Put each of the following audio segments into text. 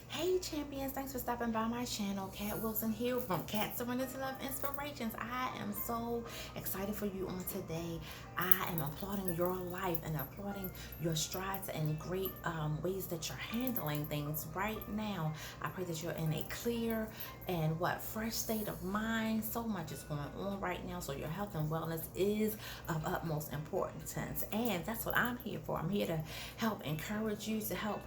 Hey champions, thanks for stopping by my channel. Kat Wilson here from Kat Serenity Love Inspirations. I am so excited for you on today. I am applauding your life and applauding your strides and great ways that you're handling things right now. I pray that you're in a clear and fresh state of mind. So much is going on right now, so your health and wellness is of utmost importance, and that's what I'm here for. I'm here to help encourage you, to help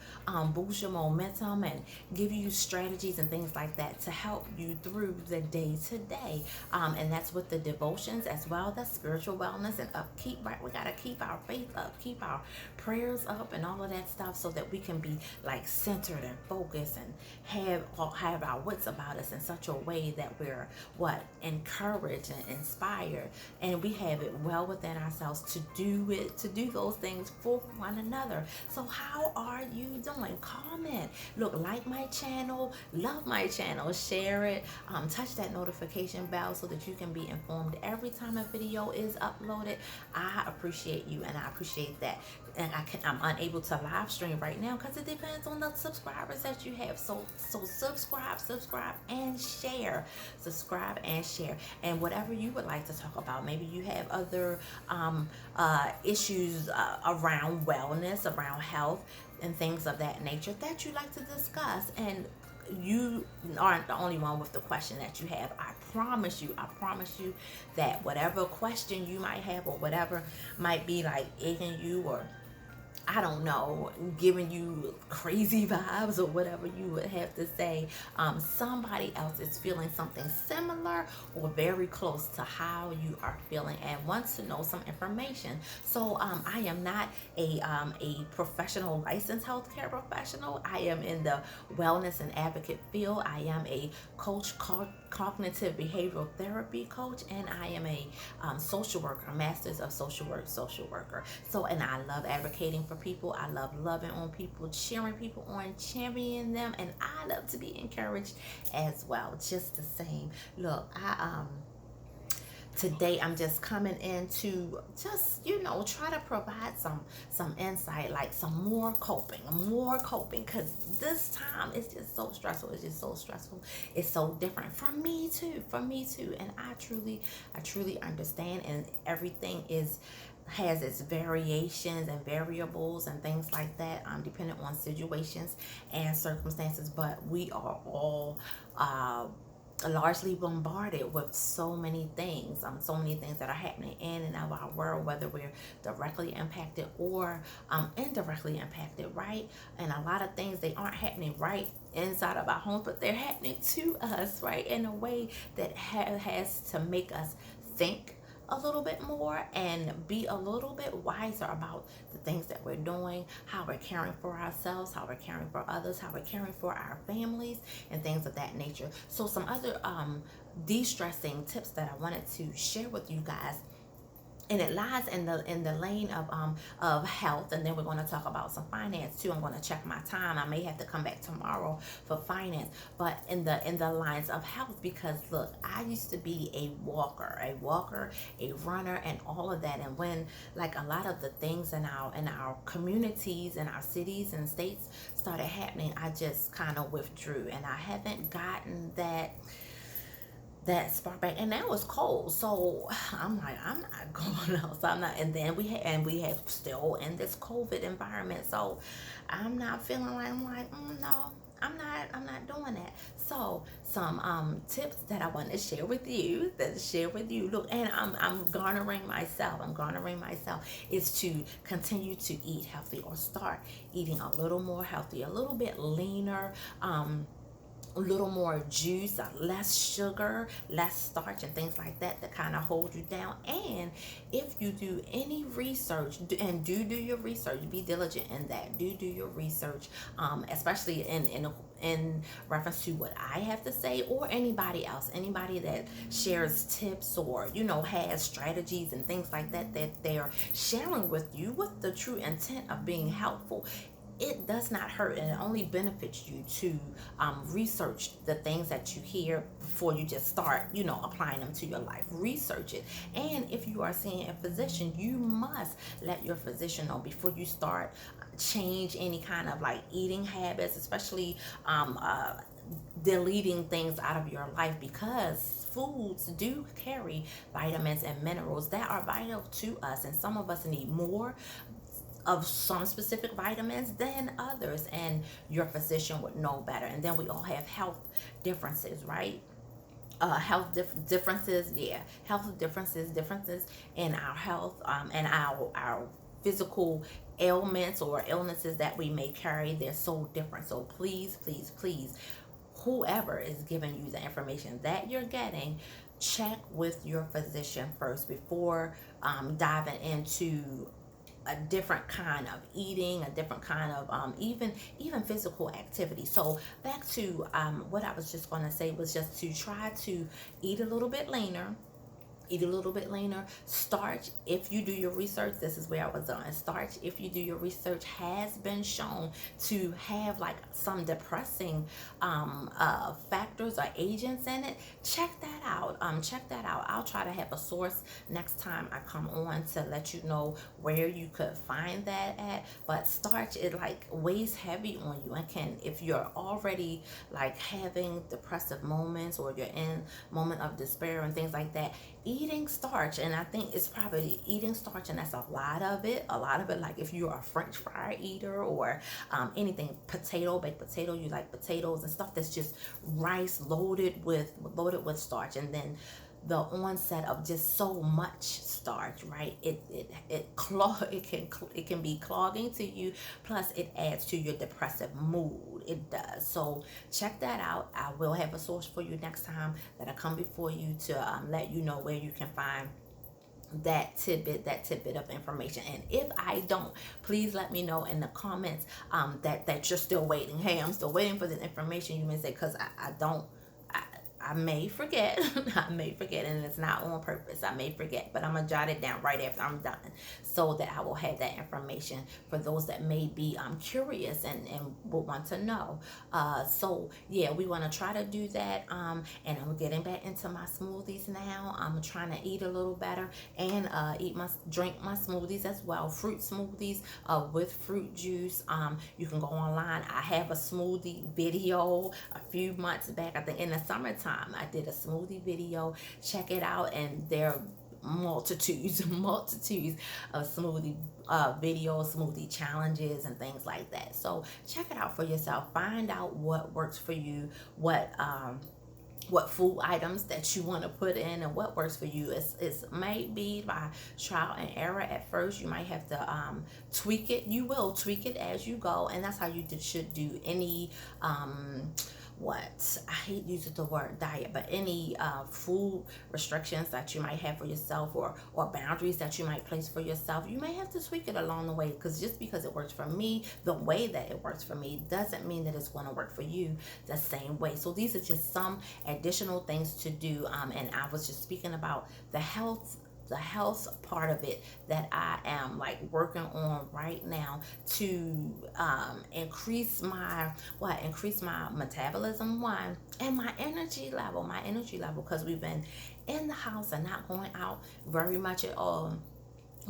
boost your momentum and give you strategies and things like that to help you through the day to day. And that's with the devotions as well. That's spiritual wellness and upkeep, right? We got to keep our faith up, keep our prayers up, and all of that stuff so that we can be like centered and focused and have our wits about us in such a way that we're encouraged and inspired, and we have it well within ourselves to do those things for one another. So how are you doing? Comment, look, like my channel, love my channel, share it, touch that notification bell so that you can be informed every time a video is uploaded. I appreciate you, and I appreciate that. And I'm unable to live stream right now because it depends on the subscribers that you have. So subscribe and share. Subscribe and share. And whatever you would like to talk about, maybe you have other issues around wellness, around health, and things of that nature that you like to discuss. And you aren't the only one with the question that you have. I promise you that whatever question you might have or whatever might be like aching you, or I don't know, giving you crazy vibes or whatever you would have to say, somebody else is feeling something similar or very close to how you are feeling and wants to know some information. So I am not a professional licensed healthcare professional. I am in the wellness and advocate field. I am a coach, cognitive behavioral therapy coach, and I am a social worker, master's of social worker. So, and I love advocating for people. I love loving on people, cheering people on, championing them, and I love to be encouraged as well. Just the same. Look, today I'm just coming in to just try to provide some insight, like some more coping, because this time it's just so stressful. It's so different for me too, and I truly understand, and everything has its variations and variables and things like that, depending on situations and circumstances. But we are all largely bombarded with so many things, that are happening in and out of our world, whether we're directly impacted or indirectly impacted, right? And a lot of things, they aren't happening right inside of our homes, but they're happening to us, right, in a way that has to make us think a little bit more and be a little bit wiser about the things that we're doing, how we're caring for ourselves, how we're caring for others, how we're caring for our families, and things of that nature. So some other de-stressing tips that I wanted to share with you guys, and it lies in the lane of health, and then we're going to talk about some finance too. I'm going to check my time. I may have to come back tomorrow for finance, but in the lines of health, because look, I used to be a walker, a runner, and all of that. And when like a lot of the things in our communities, in our cities and states started happening, I just kind of withdrew, and I haven't gotten that spark back. And now it's cold, so I'm like, I'm not going outside. I'm not. And then we have still in this COVID environment, so I'm not feeling like, no, I'm not doing that. So some tips that I want to share with you, look, and I'm garnering myself, is to continue to eat healthy, or start eating a little more healthy, a little bit leaner, a little more juice, less sugar, less starch, and things like that kind of hold you down. And if you do any research, and do your research, be diligent in that. Do your research, especially in reference to what I have to say, or anybody else, anybody that shares tips, or has strategies and things like that they're sharing with you with the true intent of being helpful. it does not hurt, and it only benefits you to research the things that you hear before you just start, applying them to your life. Research it. And if you are seeing a physician, you must let your physician know before you start change any kind of like eating habits, especially deleting things out of your life, because foods do carry vitamins and minerals that are vital to us, and some of us need more of some specific vitamins than others, and your physician would know better. And then we all have health differences, right? Differences, yeah, health differences in our health, and our physical ailments or illnesses that we may carry. They're so different. So please, please, please, whoever is giving you the information that you're getting, check with your physician first before diving into a different kind of eating, a different kind of even physical activity. So back to what I was just going to say was just to try to eat a little bit leaner. Eat a little bit leaner. Starch, if you do your research, this is where I was on. Starch, if you do your research, has been shown to have like some depressing factors or agents in it. Check that out. Check that out. I'll try to have a source next time I come on to let you know where you could find that at. But starch, it like weighs heavy on you, and can, if you're already like having depressive moments, or you're in moment of despair and things like that, eating starch, and I think it's probably eating starch, and that's a lot of it. Like if you're a French fry eater, or anything baked potato, you like potatoes and stuff that's just rice loaded with starch, and then the onset of just so much starch, right? It can be clogging to you. Plus, it adds to your depressive mood. It does. So check that out. I will have a source for you next time that I come before you to let you know where you can find that tidbit of information. And if I don't, please let me know in the comments that you're still waiting. Hey, I'm still waiting for this information. You may say, because I don't, I may forget. I may forget, and it's not on purpose. I may forget, but I'm going to jot it down right after I'm done, so that I will have that information for those that may be curious and will want to know. So yeah, we want to try to do that. And I'm getting back into my smoothies now. I'm trying to eat a little better, and drink my smoothies as well. Fruit smoothies with fruit juice. You can go online. I have a smoothie video a few months back. I think in the summertime I did a smoothie video. Check it out, and there are multitudes of smoothie videos, smoothie challenges, and things like that. So check it out for yourself. Find out what works for you, what food items that you want to put in, and what works for you. It's may be by trial and error at first. You might have to tweak it. You will tweak it as you go, and that's how you should do any I hate using the word diet, but any food restrictions that you might have for yourself, or boundaries that you might place for yourself. You may have to tweak it along the way, because just because it works for me the way that it works for me doesn't mean that it's going to work for you the same way. So these are just some additional things to do, and I was just speaking about the health part of it that I am like working on right now to increase my metabolism, one, and my energy level, because we've been in the house and not going out very much at all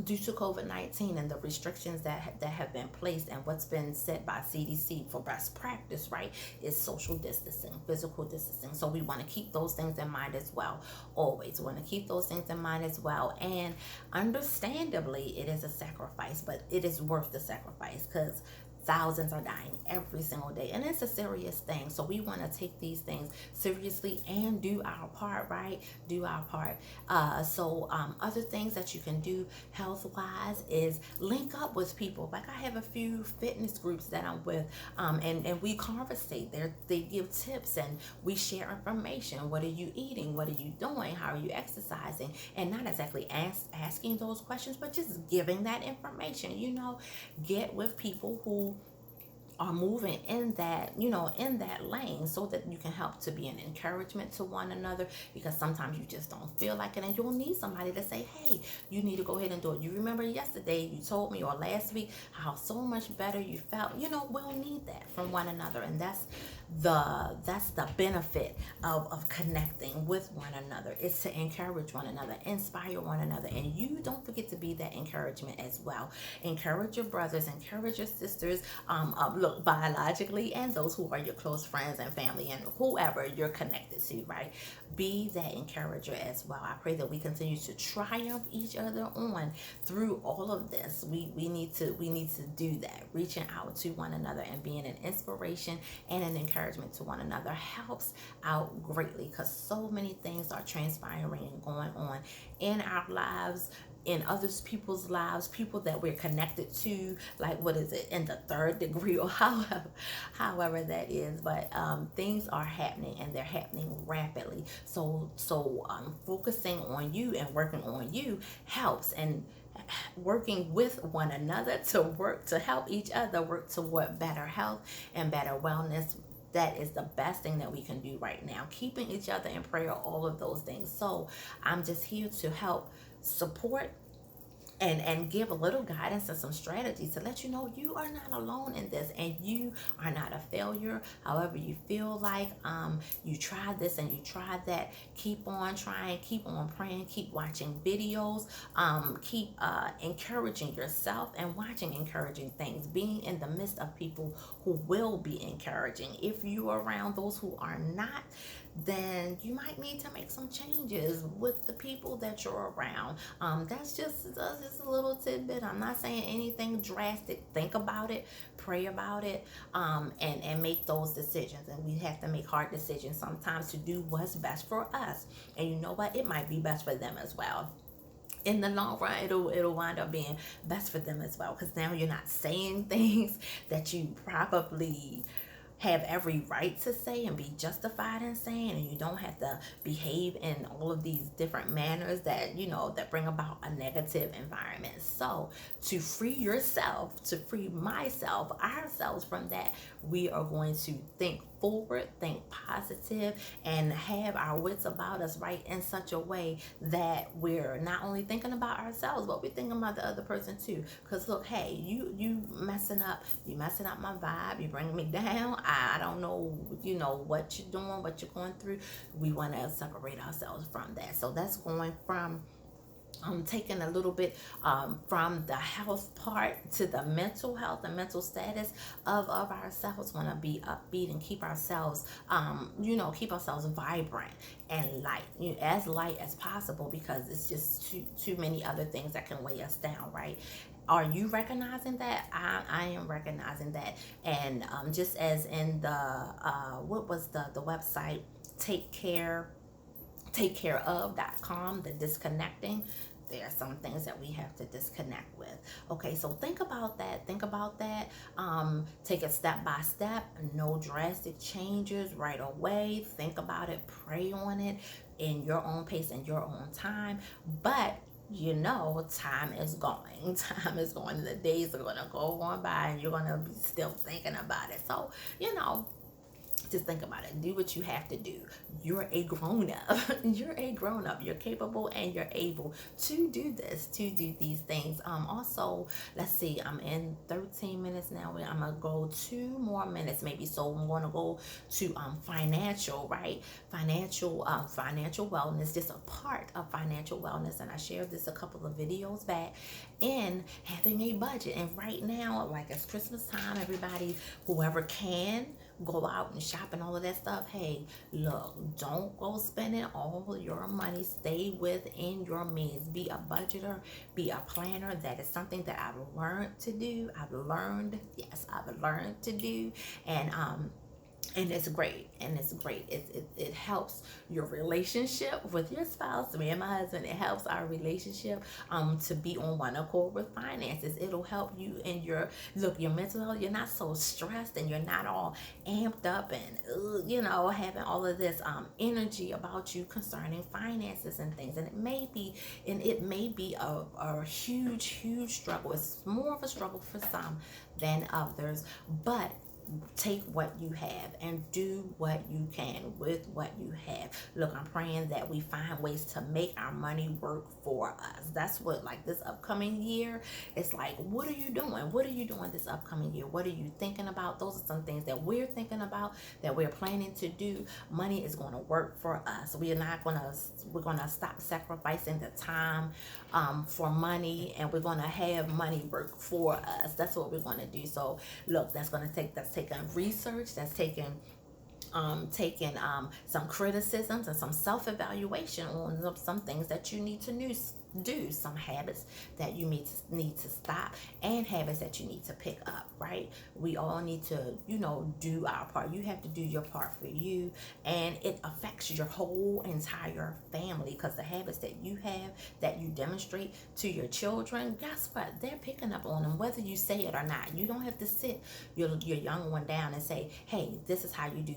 due to COVID-19 and the restrictions that have been placed. And what's been said by CDC for best practice, right, is social distancing, physical distancing. So we want to keep those things in mind as well. Always want to keep those things in mind as well. And understandably, it is a sacrifice, but it is worth the sacrifice, because thousands are dying every single day, and it's a serious thing. So we want to take these things seriously and do our part, right? Do our part. So other things that you can do health wise is link up with people. Like I have a few fitness groups that I'm with, and we conversate there. They give tips, and we share information. What are you eating? What are you doing? How are you exercising? And not exactly asking those questions, but just giving that information. Get with people who are moving in that, you know, in that lane, so that you can help to be an encouragement to one another, because sometimes you just don't feel like it, and you'll need somebody to say, hey, you need to go ahead and do it. You remember yesterday you told me, or last week, how so much better you felt. You know, we'll need that from one another, and that's the benefit of connecting with one another. It's to encourage one another, inspire one another, and you don't forget to be that encouragement as well. Encourage your brothers, encourage your sisters, look, biologically, and those who are your close friends and family and whoever you're connected to, right? Be that encourager as well. I pray that we continue to triumph each other on through all of this. We need to do that. Reaching out to one another and being an inspiration and an encouragement to one another helps out greatly, because so many things are transpiring and going on in our lives, in others people's lives, people that we're connected to, like, what is it, in the third degree, or however that is. But things are happening, and they're happening rapidly. So focusing on you and working on you helps, and working with one another to work to help each other work toward better health and better wellness. That is the best thing that we can do right now, keeping each other in prayer, all of those things. So I'm just here to help support and give a little guidance and some strategies to let you know you are not alone in this, and you are not a failure. However you feel like you tried this and you tried that, keep on trying, keep on praying, keep watching videos, keep encouraging yourself and watching encouraging things, being in the midst of people who will be encouraging. If you are around those who are not, then you might need to make some changes with the people that you're around. That's just a little tidbit. I'm not saying anything drastic. Think about it, pray about it, and make those decisions. And we have to make hard decisions sometimes to do what's best for us. And you know what? It might be best for them as well. In the long run, it'll wind up being best for them as well, because now you're not saying things that you probably have every right to say and be justified in saying, and you don't have to behave in all of these different manners that, you know, that bring about a negative environment. So to free yourself, to free myself, ourselves from that, we are going to think forward, think positive, and have our wits about us, right, in such a way that we're not only thinking about ourselves, but we're thinking about the other person too. Because look, hey, you messing up my vibe, you bringing me down. I don't know, you know, what you're doing, what you're going through. We want to separate ourselves from that. So that's going from taking a little bit from the health part to the mental health and mental status of ourselves. Want to be upbeat and keep ourselves, keep ourselves vibrant and light as possible, because it's just too many other things that can weigh us down, right? Are you recognizing that? I am recognizing that. And just as in the what was the website, takecareof.com, the disconnecting, there are some things that we have to disconnect with. Okay, so think about that. Take it step by step. No drastic changes right away. Think about it, pray on it in your own pace and your own time. But time is going. Time is going. The days are going to go on by, and you're going to be still thinking about it. So, just think about it. Do what you have to do. You're a grown up. You're a grown up. You're capable and you're able to do this, to do these things. Also, let's see, I'm in 13 minutes now. I'm going to go 2 more minutes maybe. So I'm going to go to financial, right? Financial wellness, just a part of financial wellness. And I shared this a couple of videos back, in having a budget. And right now, like, it's Christmas time, everybody, whoever can, go out and shop and all of that stuff. Hey, look, don't go spending all your money. Stay within your means. Be a budgeter, be a planner. That is something that I've learned to do. I've learned to do. And it's great. It helps your relationship with your spouse. Me and my husband, it helps our relationship to be on one accord with finances. It'll help you in your mental health. You're not so stressed, and you're not all amped up and having all of this energy about you concerning finances and things. And it may be a huge struggle. It's more of a struggle for some than others, but take what you have and do what you can with what you have. Look, I'm praying that we find ways to make our money work for us. That's what, like, this upcoming year, it's like, what are you doing? What are you doing this upcoming year? What are you thinking about? Those are some things that we're thinking about, that we're planning to do. Money is going to work for us. We're going to stop sacrificing the time for money, and we're going to have money work for us. That's what we're going to do. So look, that's taking research, that's taking some criticisms and some self-evaluation on some things that you need to do, some habits that you need to stop, and habits that you need to pick up, right? We all need to, do our part. You have to do your part for you, and it affects your whole entire family, because the habits that you have, that you demonstrate to your children, guess what? They're picking up on them, whether you say it or not. You don't have to sit your young one down and say, hey, this is how you do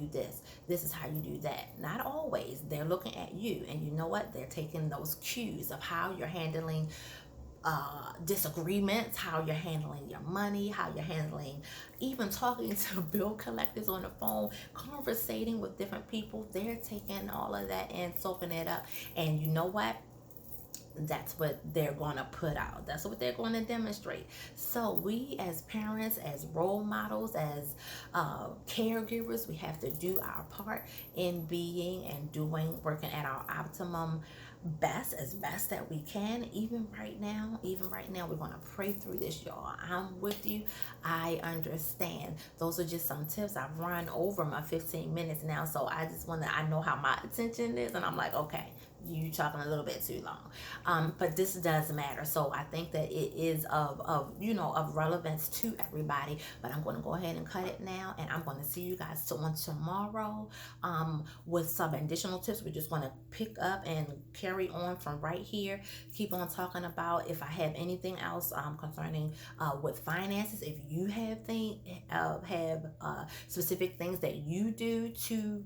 this is how you do that. Not always. They're looking at you, and you know what? They're taking those cues of how you're handling disagreements, how you're handling your money, how you're handling even talking to bill collectors on the phone, conversating with different people. They're taking all of that and soaking it up. And you know what? That's what they're going to put out. That's what they're going to demonstrate. So we, as parents, as role models, as caregivers, we have to do our part in being and doing, working at our optimum best, as best that we can. Even right now, we're going to pray through this, y'all. I'm with you. I understand. Those are just some tips. I've run over my 15 minutes now, so I know how my attention is, and I'm like, okay, you talking a little bit too long, but this does matter. So I think that it is of relevance to everybody. But I'm going to go ahead and cut it now, and I'm going to see you guys on tomorrow with some additional tips. We're just going to pick up and carry on from right here. Keep on talking about, if I have anything else concerning with finances, if you have specific things that you do to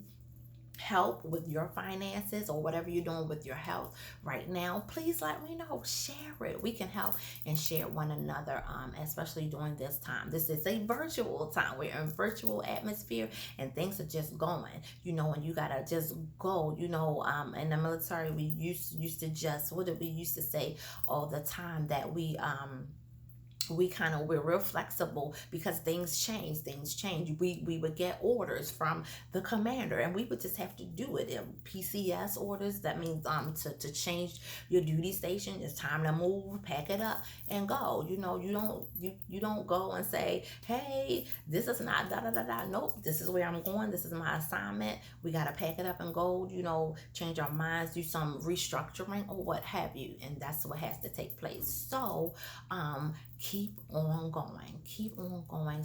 help with your finances, or whatever you're doing with your health right now, please let me know. Share it. We can help and share one another, especially during this time. This is a virtual time. We're in virtual atmosphere, and things are just going, and you gotta just go. In the military, we used to just, what did we used to say all the time? That we're real flexible, because things change. We would get orders from the commander, and we would just have to do it. PCS orders, that means to change your duty station. It's time to move, pack it up, and go. You don't go and say, hey, this is not da da da da. Nope, this is where I'm going, this is my assignment. We got to pack it up and go, change our minds, do some restructuring or what have you. And that's what has to take place. So keep on going.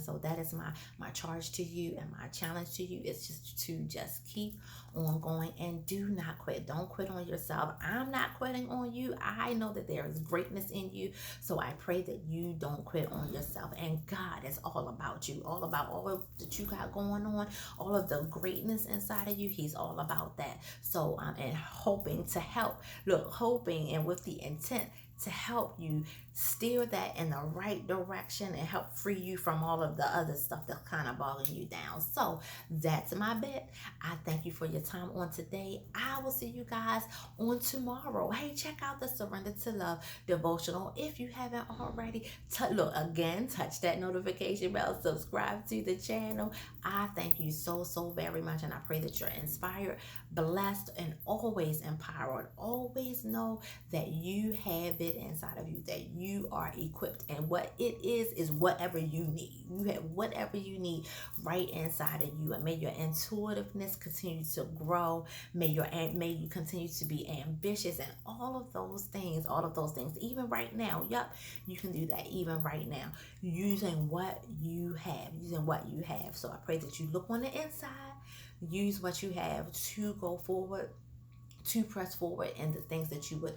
So that is my charge to you, and my challenge to you is just to keep on going, and do not quit. Don't quit on yourself. I'm not quitting on you. I know that there is greatness in you, so I pray that you don't quit on yourself. And God is all about you, all about all that you got going on, all of the greatness inside of you. He's all about that. So and hoping to help, hoping and with the intent to help you steer that in the right direction, and help free you from all of the other stuff that's kind of bogging you down. So that's my bet. I thank you for your time on today. I will see you guys on tomorrow. Hey, check out the Surrender to Love devotional if you haven't already. Touch that notification bell, subscribe to the channel. I thank you so very much, and I pray that you're inspired, blessed, and always empowered. Always know that you have it inside of you, that you are equipped, and what it is whatever you need. You have whatever you need right inside of you, and may your intuitiveness continue to grow. May you continue to be ambitious, and all of those things, even right now. Yep, you can do that even right now, using what you have. So I pray that you look on the inside, use what you have to go forward, to press forward in the things that you would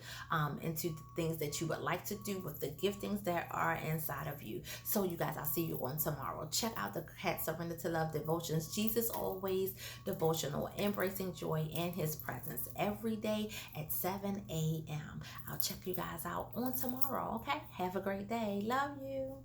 into the things that you would like to do with the giftings that are inside of you. So you guys, I'll see you on tomorrow. Check out the Cat Surrender to Love devotions, Jesus Always devotional, embracing joy in his presence, every day at 7 a.m. I'll check you guys out on tomorrow. Okay, have a great day. Love you.